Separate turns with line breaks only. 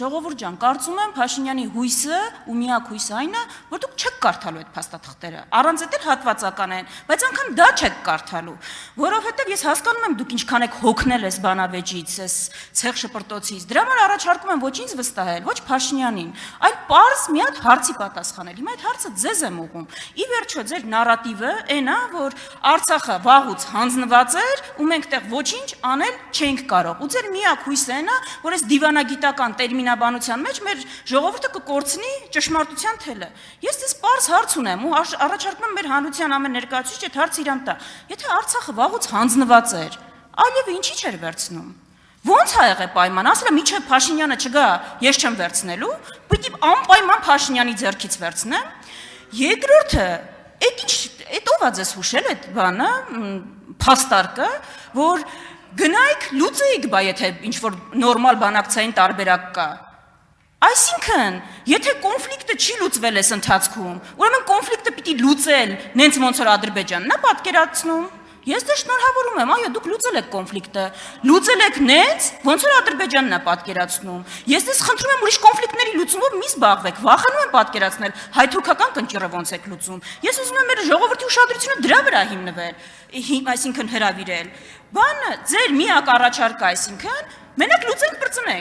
Ժողովուրդ ջան, կարծում եմ Փաշինյանի հույսը ու միակ հույսը այն է, որ դուք չեք կարդալու այդ փաստաթղթերը։ Առանց այդ էլ հատվածական են, բայց անգամ դա չեք կարդալու, որովհետև ես հասկանում եմ դուք ինչքան եք հոգնել այս բանավեճից, այս ցեղ շպրտոցից։ Դրա համար առաջարկում եմ ոչ ինձ վստահել, ոչ Փաշինյանին, այլ պարզ մի հատ հարցի պատասխանել։ Հիմա այդ հարցը ձեզ եմ ուղղում։ Ի վերջո ձեր նարատիվը այն է, որ Արցախը վաղուց հանձնված էր ու մենք տեղ ոչինչ անել չենք կարող։ Ու ձեր միակ հույսը այն է, որ այս դիվանագիտական տերմինաբանության մեջ մեր ժողովուրդը կկորցնի ճշմարտության թելը։ Ես դες պարզ հարց ունեմ ու առաջարկում եմ մեր հանրության ամեն ներկայացուցիչ այդ հարցը իրան տա։ Եթե Արցախը վաղուց հանձնված էր, Ալիևը ինչի՞ չէր վերցնում։ Ոնց ա եղել պայման, ասել է միջև Փաշինյանը չգա, ես չեմ վերցնելու, պիտի անպայման Փաշինյանի ձեռքից վերցնեմ։ Երկրորդը, այդ ով ա ձեզ հուշել այդ բանը, փաստարկը, որ գնայք լուծեիք բա եթե ինչ-որ նորմալ բանակցային տարբերակ կա։ Այսինքն, եթե կոնֆլիկտը չի լուծվել այս ընթացքում, ուրեմն կոնֆլիկտը պիտի լուծել, նենց ոնց որ Ադրբեջանն է պատկերացնում։ Ես դե շնորհավորում եմ, այո, դուք լուծել եք կոնֆլիկտը, լուծել եք նենց, ոնց որ Ադրբեջանն է պատկերացնում։ Ես դες խնդրում եմ ուրիշ կոնֆլիկտների լուծումով մի զբաղվեք, վախենում եմ պատկերացնել հայ-թուրքական կնճիռը ոնց եք լուծում։ Ես ուզում եմ մեր ժողովրդի ուշադրությունը դրա վրա հիմնվել, այսինքն հրավիրել։ Բանը ձեր միակ առաջարկը, այսինքն մենակ լուծենք բրծնենք,